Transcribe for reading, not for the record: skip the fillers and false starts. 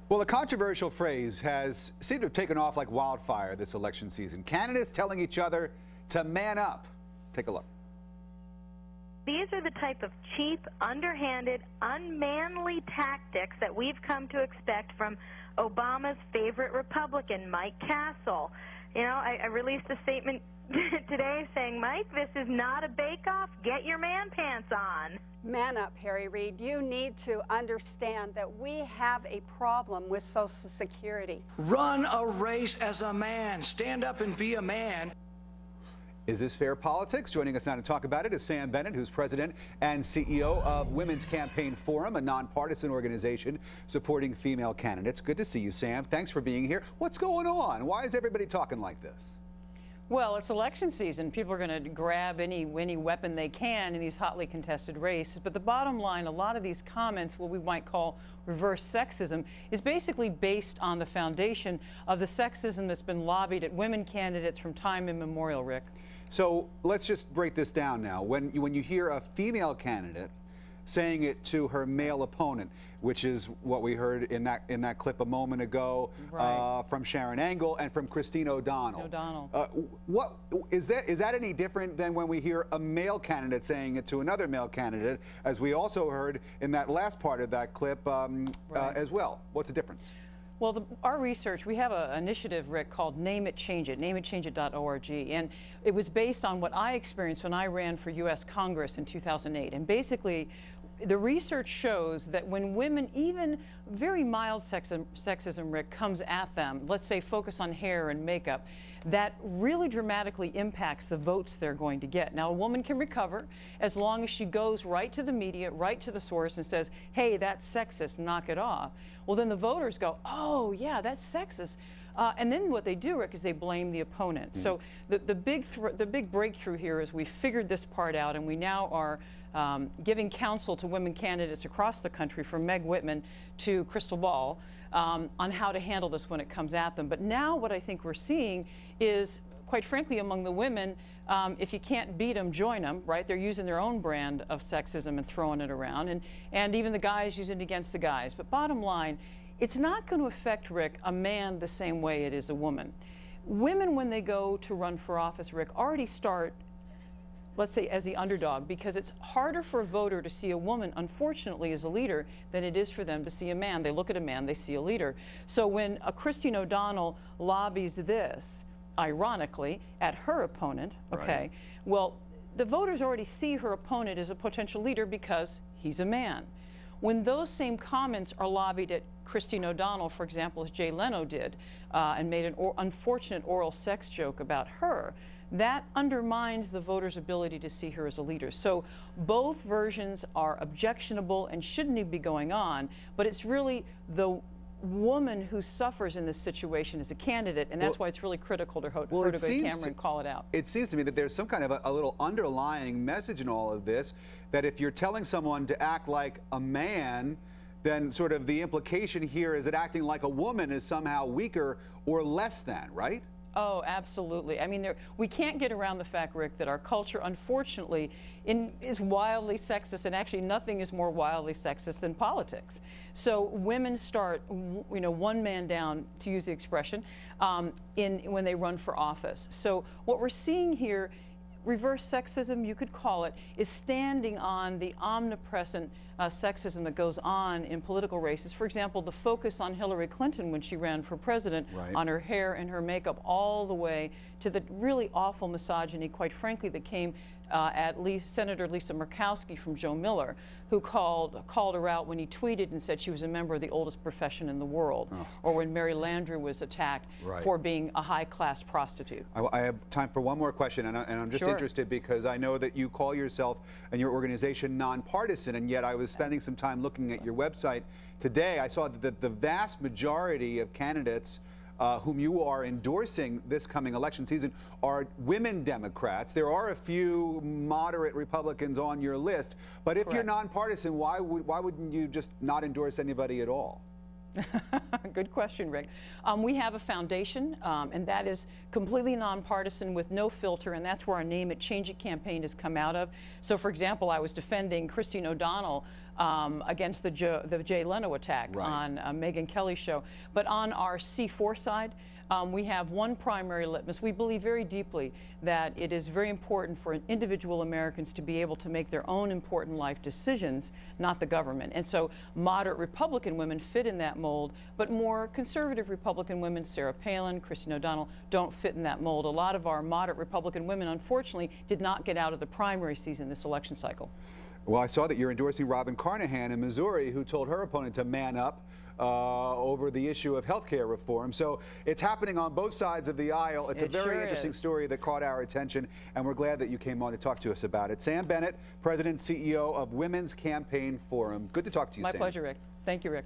Well, the controversial phrase has seemed to have taken off like wildfire this election season. Candidates telling each other to man up. Take a look. These are the type of cheap, underhanded, unmanly tactics that we've come to expect from Obama's favorite Republican, Mike Castle. You know, I released a statement today saying, Mike, this is not a bake-off. Get your man pants on. Man up, Harry Reid. You need to understand that we have a problem with Social Security. Run a race as a man. Stand up and be a man. Is this fair politics? Joining us now to talk about it is Sam Bennett, who's president and CEO of Women's Campaign Forum, a nonpartisan organization supporting female candidates. Good to see you, Sam. Thanks for being here. What's going on? Why is everybody talking like this? Well, it's election season. People are going to grab any weapon they can in these hotly contested races. But the bottom line, a lot of these comments, what we might call reverse sexism, is basically based on the foundation of the sexism that's been lobbied at women candidates from time immemorial, Rick. So let's just break this down now. When you hear a female candidate saying it to her male opponent, which is what we heard in that clip a moment ago, right, from Sharon Angle and from Christine O'Donnell. What is that any different than when we hear a male candidate saying it to another male candidate, as we also heard in that last part of that clip as well? What's the difference? Well, our research, we have an initiative, Rick, called Name It, Change It, nameitchangeit.org, and it was based on what I experienced when I ran for U.S. Congress in 2008. And basically, the research shows that when women, even very mild sexism, Rick, comes at them, let's say focus on hair and makeup, that really dramatically impacts the votes they're going to get. Now, a woman can recover as long as she goes right to the media, right to the source and says, hey, that's sexist, knock it off. Well, then the voters go, oh, yeah, that's sexist. And then what they do, Rick, is they blame the opponent. So the big breakthrough here is we figured this part out, and we now are giving counsel to women candidates across the country, from Meg Whitman to Crystal Ball, on how to handle this when it comes at them. But now what I think we're seeing is, quite frankly, among the women, if you can't beat them, join them, right? They're using their own brand of sexism and throwing it around, and even the guys using it against the guys. But bottom line, it's not going to affect, Rick, a man the same way it is a woman. Women, when they go to run for office, Rick, already start, let's say, as the underdog, because it's harder for a voter to see a woman, unfortunately, as a leader than it is for them to see a man. They look at a man, they see a leader. So when a Christine O'Donnell lobbies this, ironically, at her opponent, okay, right, well, the voters already see her opponent as a potential leader because he's a man. When those same comments are lobbied at Christine O'Donnell, for example, as Jay Leno did, and made an unfortunate oral sex joke about her, that undermines the voters' ability to see her as a leader. So both versions are objectionable and shouldn't be going on, but it's really the woman who suffers in this situation as a candidate, and that's why it's really critical to her to go to camera and call it out. It seems to me that there's some kind of a little underlying message in all of this, that if you're telling someone to act like a man, then sort of the implication here is that acting like a woman is somehow weaker or less than, right? Oh, absolutely. I mean, we can't get around the fact, Rick, that our culture, unfortunately, is wildly sexist, and actually nothing is more wildly sexist than politics. So women start, you know, one man down, to use the expression, when they run for office. So what we're seeing here, reverse sexism, you could call it, is standing on the omnipresent sexism that goes on in political races. For example, the focus on Hillary Clinton when she ran for president, right, on her hair and her makeup, all the way to the really awful misogyny, quite frankly, that came at least Senator Lisa Murkowski from Joe Miller, who called her out when he tweeted and said she was a member of the oldest profession in the world, or when Mary Landrieu was attacked for being a high-class prostitute. I have time for one more question, and I'm just interested because I know that you call yourself and your organization nonpartisan, and yet I was spending some time looking at your website today. I saw that the vast majority of candidates whom you are endorsing this coming election season are women Democrats. There are a few moderate Republicans on your list, but if you're nonpartisan, why wouldn't you just not endorse anybody at all? Good question, Rick. We have a foundation, and that is completely nonpartisan with no filter, and that's where our Name It, Change It campaign has come out of. So, for example, I was defending Christine O'Donnell against the Jay Leno attack Right. on Megyn Kelly's show. But on our C4 side, we have one primary litmus. We believe very deeply that it is very important for individual Americans to be able to make their own important life decisions, not the government. And so moderate Republican women fit in that mold, but more conservative Republican women, Sarah Palin, Christine O'Donnell, don't fit in that mold. A lot of our moderate Republican women, unfortunately, did not get out of the primary season this election cycle. Well, I saw that you're endorsing Robin Carnahan in Missouri, who told her opponent to man up over the issue of health care reform. So it's happening on both sides of the aisle. It's a very interesting story that caught our attention, and we're glad that you came on to talk to us about it. Sam Bennett, President and CEO of Women's Campaign Forum. Good to talk to you, Sam. My pleasure, Rick. Thank you, Rick.